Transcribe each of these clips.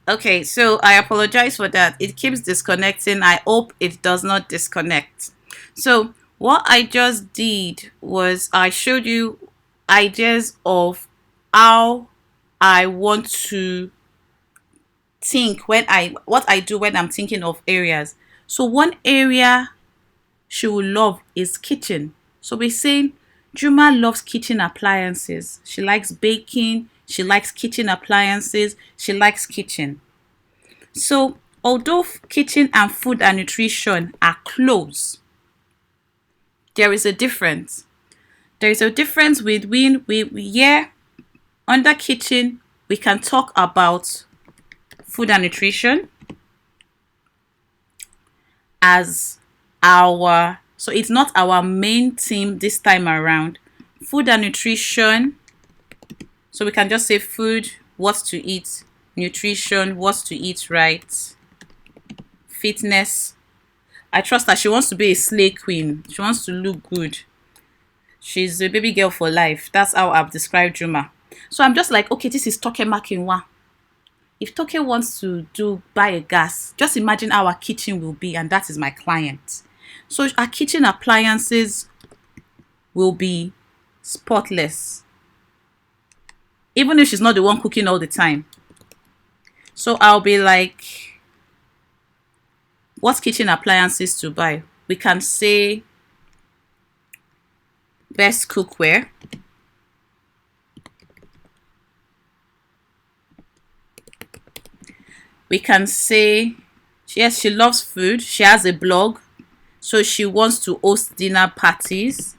Okay, so I apologize for that. It keeps disconnecting. I hope it does not disconnect. So, what I just did was I showed you ideas of how I want to think when I what I do when I'm thinking of areas. So, one area she will love is kitchen. So, we're saying Juma loves kitchen appliances. She likes baking, she likes kitchen appliances, she likes kitchen. So, although kitchen and food and nutrition are close, there is a difference. There is a difference between yeah, under kitchen we can talk about food and nutrition as our so it's not our main theme this time around. Food and nutrition, so we can just say food, what to eat, nutrition, what to eat, right? Fitness, I trust that she wants to be a slay queen. She wants to look good. She's a baby girl for life. That's how I've described Juma. So I'm just like, okay, this is Toke Makinwa. If Toke wants to buy a gas, just imagine how our kitchen will be, and that is my client. So our kitchen appliances will be spotless, even if she's not the one cooking all the time. So I'll be like, what kitchen appliances to buy? We can say best cookware, we can say yes, she loves food, she has a blog, so she wants to host dinner parties.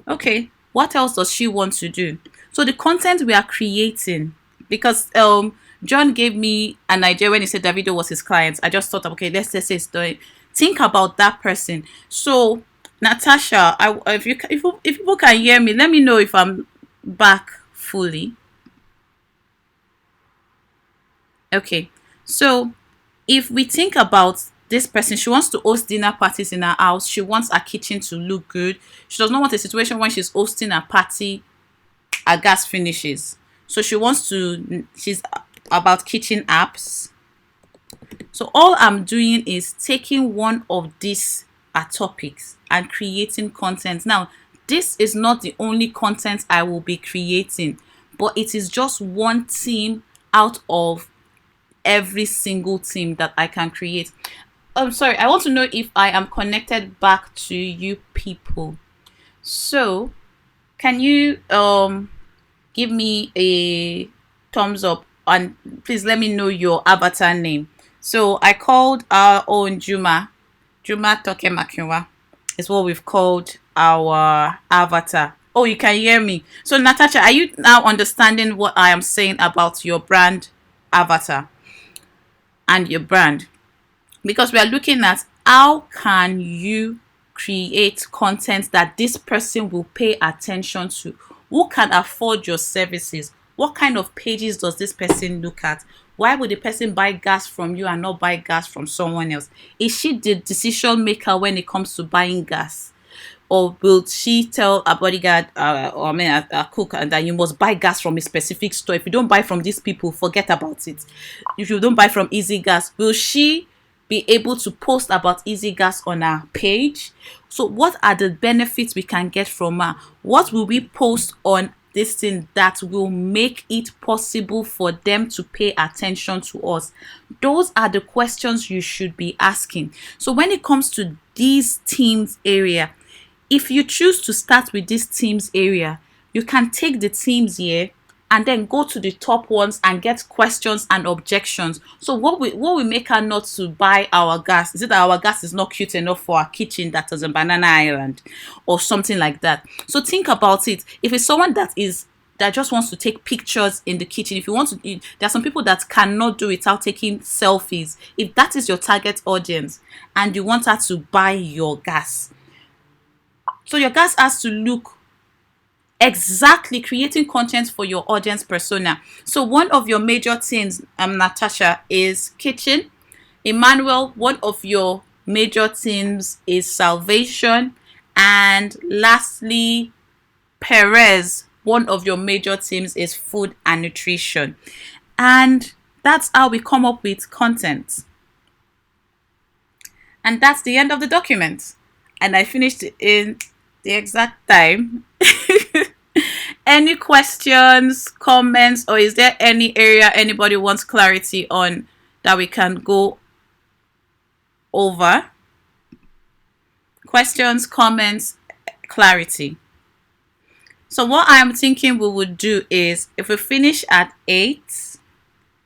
Okay, what else does she want to do? So the content we are creating, because John gave me an idea when he said Davido was his client. I just thought, okay, let's say it's doing. Think about that person. So Natasha, if people can hear me, let me know if I'm back fully. Okay, so if we think about this person, she wants to host dinner parties in her house. She wants her kitchen to look good. She does not want a situation when she's hosting a party, her gas finishes. So she's about kitchen apps. So all I'm doing is taking one of these topics and creating content. Now, this is not the only content I will be creating, but it is just one theme out of every single theme that I can create. I'm sorry, I want to know if I am connected back to you people. So, can you give me a thumbs up and please let me know your avatar name. So I called our own Juma Toke Makinwa is what we've called our avatar. Oh, you can hear me. So Natasha, are you now understanding what I am saying about your brand avatar and your brand? Because we are looking at how can you create content that this person will pay attention to, who can afford your services, what kind of pages does this person look at, why would the person buy gas from you and not buy gas from someone else? Is she the decision maker when it comes to buying gas, or will she tell a bodyguard or I mean a cook that you must buy gas from a specific store? If you don't buy from these people, forget about it. If you don't buy from Easy Gas, will she be able to post about Easy Gas on our page? So what are the benefits we can get from her? What will we post on this thing that will make it possible for them to pay attention to us? Those are the questions you should be asking. So when it comes to these themes area, if you choose to start with this themes area, you can take the themes here and then go to the top ones and get questions and objections. So what we make her not to buy our gas? Is it that our gas is not cute enough for our kitchen that is a banana island or something like that? So think about it. If it's someone that just wants to take pictures in the kitchen, if you want to, there are some people that cannot do it without taking selfies. If that is your target audience and you want her to buy your gas, so your gas has to look exactly, creating content for your audience persona. So one of your major things, Natasha, is kitchen. Emmanuel, one of your major themes is salvation. And lastly, Perez, one of your major themes is food and nutrition. And that's how we come up with content. And that's the end of the document. And I finished it in the exact time. Any questions, comments, or is there any area anybody wants clarity on that we can go over? Questions, comments, clarity. So what I'm thinking we would do is, if we finish at 8,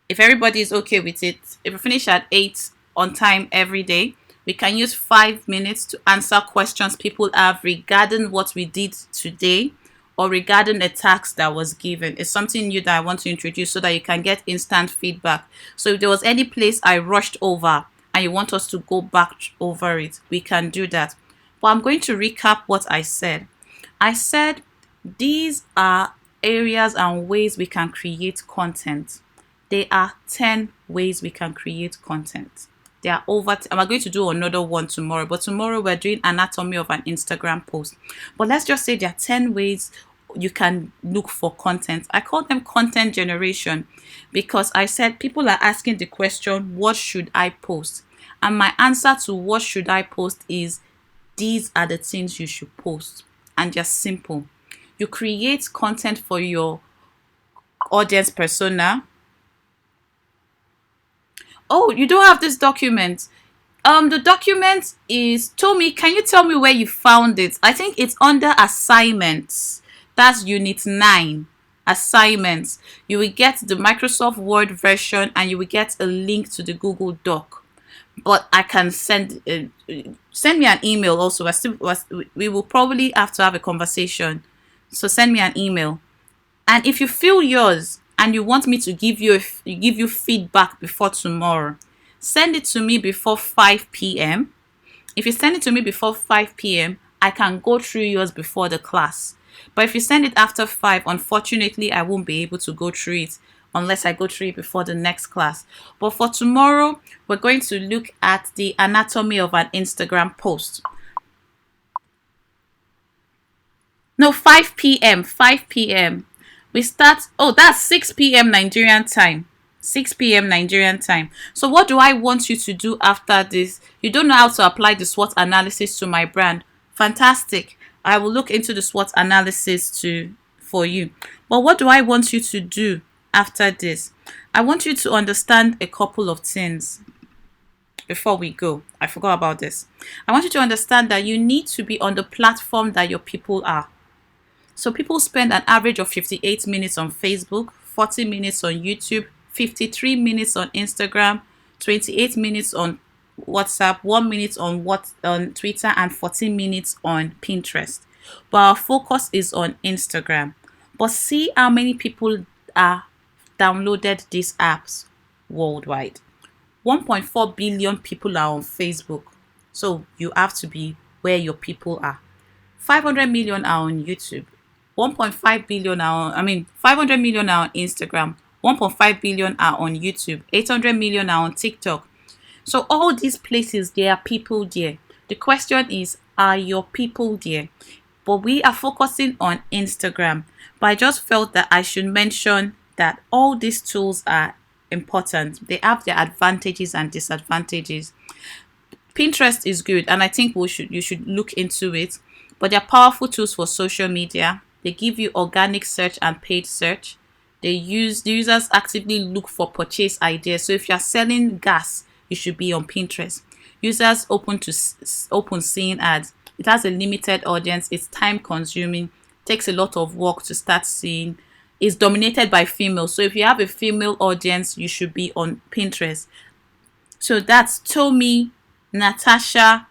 if everybody is okay with it, if we finish at 8 on time every day, we can use 5 minutes to answer questions people have regarding what we did today or regarding a task that was given. It's something new that I want to introduce so that you can get instant feedback. So if there was any place I rushed over and you want us to go back over it, we can do that. But I'm going to recap what I said. I said these are areas and ways we can create content. There are 10 ways we can create content. There are I'm going to do another one tomorrow, but tomorrow we're doing anatomy of an Instagram post. But let's just say there are 10 ways you can look for content. I call them content generation because I said people are asking the question, what should I post? And my answer to what should I post is, these are the things you should post. And just simple. You create content for your audience persona. Oh, you don't have this document. The document is, Tommy, can you tell me where you found it? I think it's under assignments. That's unit 9, assignments. You will get the Microsoft Word version and you will get a link to the Google Doc. But I can send me an email also. We will probably have to have a conversation. So send me an email. And if you feel yours and you want me to give you feedback before tomorrow, send it to me before 5 p.m. If you send it to me before 5 p.m., I can go through yours before the class. But if you send it after 5, unfortunately, I won't be able to go through it unless I go through it before the next class. But for tomorrow, we're going to look at the anatomy of an Instagram post. No, 5 p.m. 5 p.m. We start, that's 6 p.m. Nigerian time. 6 p.m. Nigerian time. So what do I want you to do after this? You don't know how to apply the SWOT analysis to my brand. Fantastic. I will look into the SWOT analysis for you. But what do I want you to do after this? I want you to understand a couple of things before we go. I forgot about this. I want you to understand that you need to be on the platform that your people are. So people spend an average of 58 minutes on Facebook, 40 minutes on YouTube, 53 minutes on Instagram, 28 minutes on WhatsApp, 1 minute on Twitter, and 14 minutes on Pinterest. But our focus is on Instagram. But see how many people are downloaded these apps worldwide. 1.4 billion people are on Facebook. So you have to be where your people are. 500 million are on YouTube. 1.5 billion are on, 500 million are on Instagram. 1.5 billion are on YouTube. 800 million are on TikTok. So all these places, there are people there. The question is, are your people there? But we are focusing on Instagram. But I just felt that I should mention that all these tools are important. They have their advantages and disadvantages. Pinterest is good, and I think you should look into it. But they're powerful tools for social media. They give you organic search and paid search. The users actively look for purchase ideas. So if you're selling gas, you should be on Pinterest. Users open seeing ads. It has a limited audience. It's time consuming. Takes a lot of work to start seeing. It's dominated by females. So if you have a female audience, you should be on Pinterest. So that's Tommy, Natasha,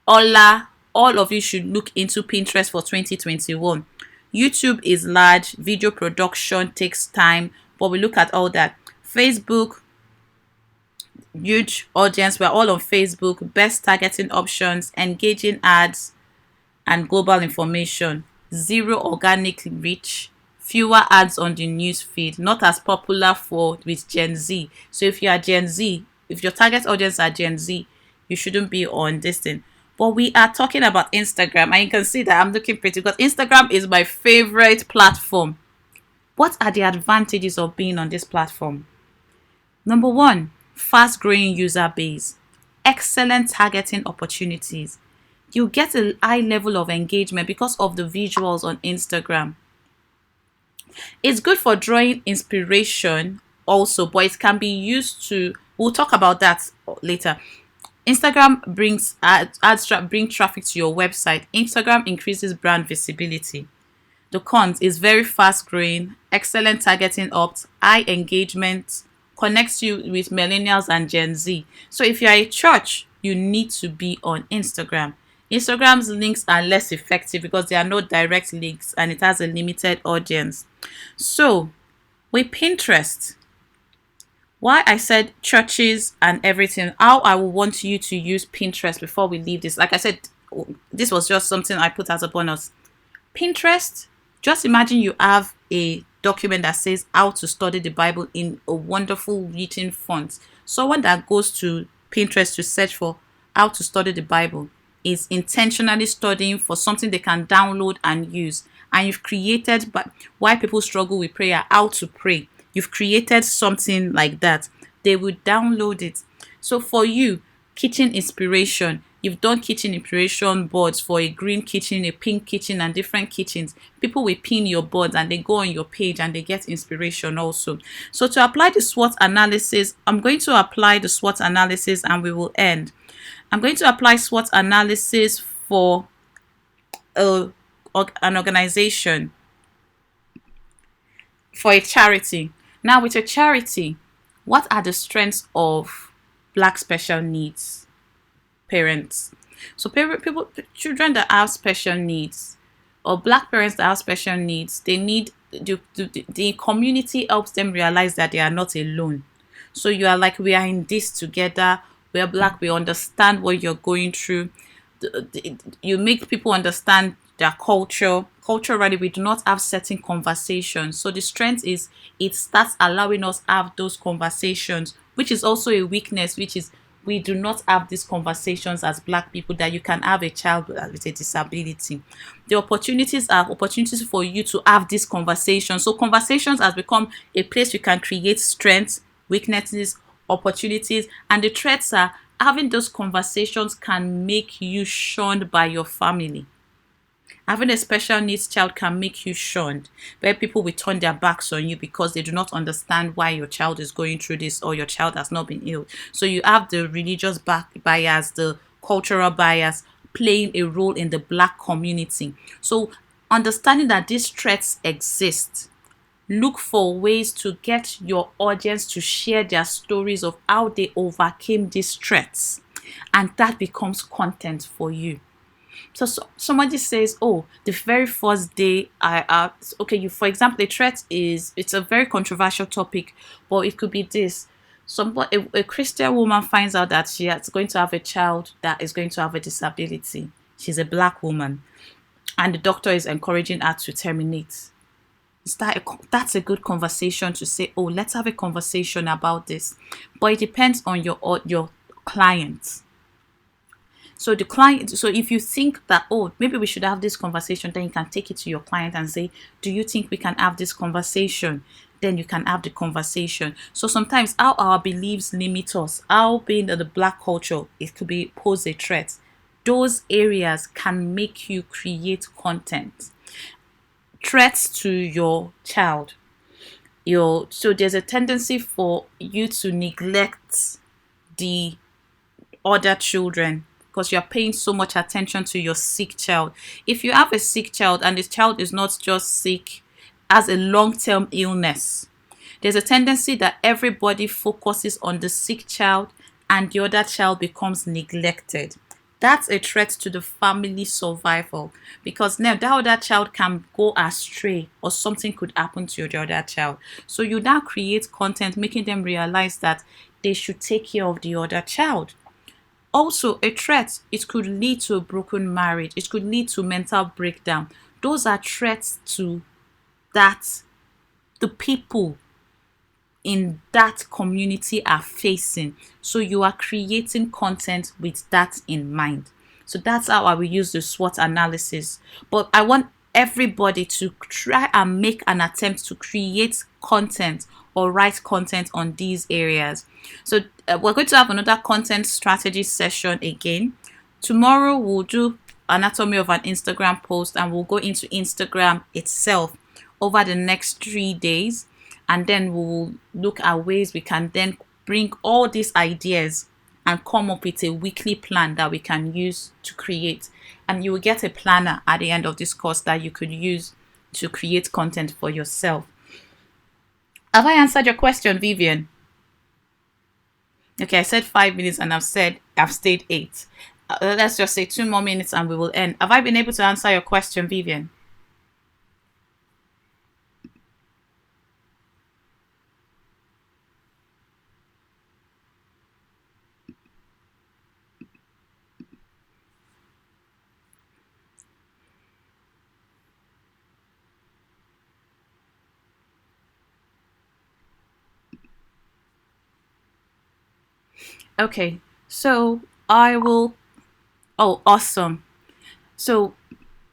Ola. All of you should look into Pinterest for 2021. YouTube is large. Video production takes time. But we look at all that. Facebook, huge audience. We're all on Facebook. Best targeting options, engaging ads, and global information. Zero organic reach. Fewer ads on the news feed. Not as popular with Gen Z. So if you are Gen Z, if your target audience are Gen Z, you shouldn't be on this thing. But we are talking about Instagram, and you can see that I'm looking pretty because Instagram is my favorite platform. What are the advantages of being on this platform? Number one, fast growing user base, excellent targeting opportunities. You get a high level of engagement because of the visuals on Instagram. It's good for drawing inspiration also, but it can be used to, we'll talk about that later. Instagram brings bring traffic to your website. Instagram increases brand visibility. The cons is very fast growing, excellent targeting opt, high engagement, connects you with millennials and Gen Z. So if you're a church, you need to be on Instagram. Instagram's links are less effective because there are no direct links and it has a limited audience. So with Pinterest, why I said churches and everything, how I will want you to use Pinterest before we leave this. Like I said, this was just something I put as a bonus. Pinterest, just imagine you have a document that says how to study the Bible in a wonderful written font. Someone that goes to Pinterest to search for how to study the Bible is intentionally studying for something they can download and use. And you've created, but why people struggle with prayer, how to pray. You've created something like that. They will download it. So for you, kitchen inspiration, you've done kitchen inspiration boards for a green kitchen, a pink kitchen, and different kitchens. People will pin your boards and they go on your page and they get inspiration also. So to apply the SWOT analysis, I'm going to apply the SWOT analysis and we will end. I'm going to apply SWOT analysis for an organization, for a charity. Now, with a charity, what are the strengths of Black special needs parents? So, children that have special needs, or Black parents that have special needs, they need the community helps them realize that they are not alone. So you are like, we are in this together. We are Black. We understand what you're going through. You make people understand their culture. Culturally, we do not have certain conversations. So the strength is it starts allowing us have those conversations, which is also a weakness, which is we do not have these conversations as Black people that you can have a child with a disability. The opportunities are opportunities for you to have this conversation. So conversations has become a place you can create strengths, weaknesses, opportunities, and the threats are having those conversations can make you shunned by your family. Having a special needs child can make you shunned, where people will turn their backs on you because they do not understand why your child is going through this or your child has not been ill. So you have the religious bias, the cultural bias playing a role in the Black community. So understanding that these threats exist, look for ways to get your audience to share their stories of how they overcame these threats, and that becomes content for you. So, somebody says, "Oh, the very first day okay." You, for example, the threat is it's a very controversial topic, but it could be this: a Christian woman finds out that she is going to have a child that is going to have a disability. She's a Black woman, and the doctor is encouraging her to terminate. That's a good conversation to say, "Oh, let's have a conversation about this," but it depends on your client. So the client, so if you think that, oh, maybe we should have this conversation, then you can take it to your client and say, do you think we can have this conversation? Then you can have the conversation. So sometimes how our beliefs limit us, how being in the Black culture, it could be pose a threat. Those areas can make you create content. Threats to your child. So there's a tendency for you to neglect the other children because you're paying so much attention to your sick child. If you have a sick child and the child is not just sick, has a long-term illness, there's a tendency that everybody focuses on the sick child and the other child becomes neglected. That's a threat to the family survival because now that other child can go astray or something could happen to the other child. So you now create content making them realize that they should take care of the other child. Also, a threat, it could lead to a broken marriage. It could lead to mental breakdown. Those are threats to that the people in that community are facing. So you are creating content with that in mind. So that's how I will use the SWOT analysis. But I want everybody to try and make an attempt to create content or write content on these areas. So we're going to have another content strategy session again. Tomorrow we'll do anatomy of an Instagram post, and we'll go into Instagram itself over the next 3 days, and then we'll look at ways we can then bring all these ideas and come up with a weekly plan that we can use to create. And you will get a planner at the end of this course that you could use to create content for yourself. Have I answered your question, Vivian? Okay, I said 5 minutes and I've stayed 8. Let's just say 2 more minutes and we will end. Have I been able to answer your question, Vivian? Okay, so I will. Oh, awesome. So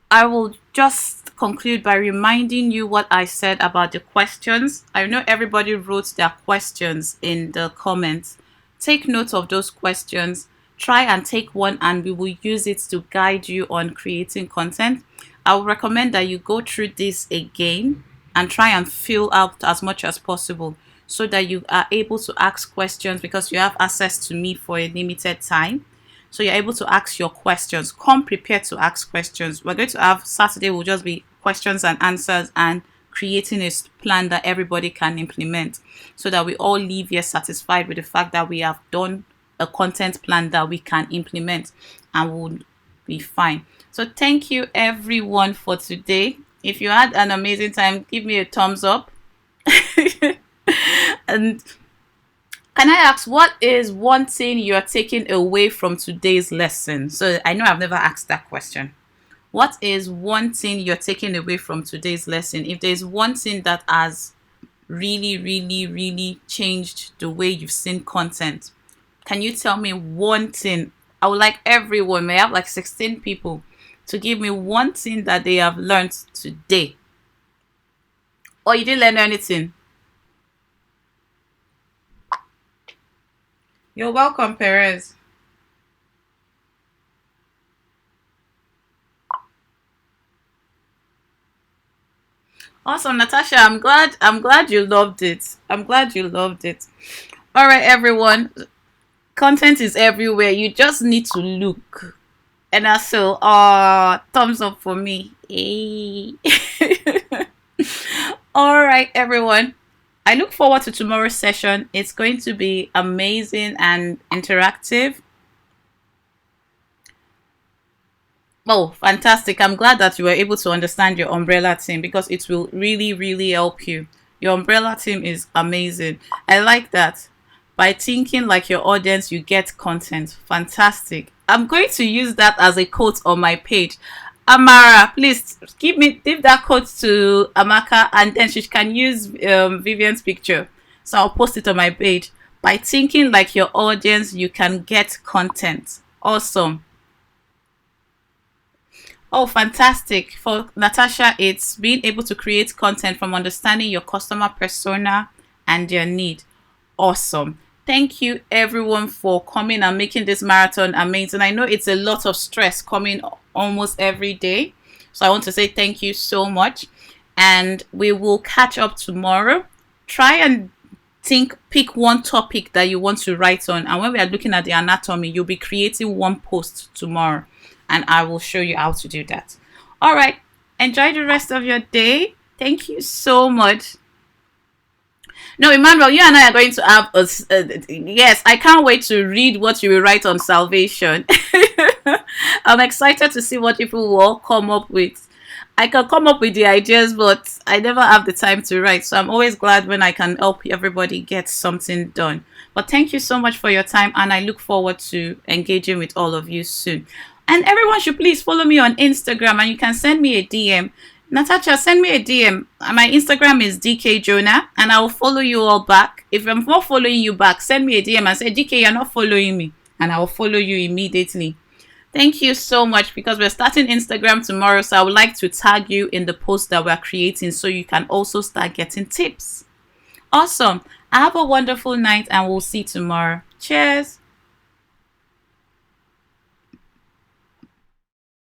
I will just conclude by reminding you what I said about the questions. I know everybody wrote their questions in the comments. Take note of those questions. Try and take one, and we will use it to guide you on creating content. I would recommend that you go through this again and try and fill out as much as possible so that you are able to ask questions, because you have access to me for a limited time. So you're able to ask your questions. Come prepared to ask questions. We're going to have Saturday will just be questions and answers and creating a plan that everybody can implement, so that we all leave here satisfied with the fact that we have done a content plan that we can implement and will be fine. So thank you everyone for today. If you had an amazing time, give me a thumbs up. And can I ask, what is one thing you're taking away from today's lesson? So I know I've never asked that question. What is one thing you're taking away from today's lesson? If there's one thing that has really, really, really changed the way you've seen content, can you tell me one thing? I would like everyone, may I have like 16 people, to give me one thing that they have learned today. Or you didn't learn anything? You're welcome, Perez. Awesome, Natasha. I'm glad you loved it. I'm glad you loved it. All right, everyone. Content is everywhere. You just need to look. And also, thumbs up for me. Hey. All right, everyone. I look forward to tomorrow's session. It's going to be amazing and interactive. Oh, fantastic. I'm glad that you were able to understand your umbrella team, because it will really, really help you. Your umbrella team is amazing. I like that. By thinking like your audience, you get content. Fantastic. I'm going to use that as a quote on my page. Amara, please give that quote to Amaka, and then she can use Vivian's picture. So I'll post it on my page. By thinking like your audience, you can get content. Awesome. Oh, fantastic. For Natasha, it's being able to create content from understanding your customer persona and their need. Awesome. Thank you everyone for coming and making this marathon amazing. I know it's a lot of stress coming almost every day. So I want to say thank you so much. And we will catch up tomorrow. Try and pick one topic that you want to write on. And when we are looking at the anatomy, you'll be creating one post tomorrow. And I will show you how to do that. All right. Enjoy the rest of your day. Thank you so much. No, Emmanuel, you and I are going to have yes, I can't wait to read what you will write on salvation. I'm excited to see what people will all come up with. I can come up with the ideas, but I never have the time to write. So I'm always glad when I can help everybody get something done. But thank you so much for your time, and I look forward to engaging with all of you soon. And everyone should please follow me on Instagram, and you can send me a DM. Natasha, send me a DM. My Instagram is DKJonah, and I will follow you all back. If I'm not following you back, send me a DM and say, DK, you're not following me, and I will follow you immediately. Thank you so much, because we're starting Instagram tomorrow. So I would like to tag you in the post that we're creating so you can also start getting tips. Awesome. Have a wonderful night and we'll see you tomorrow. Cheers.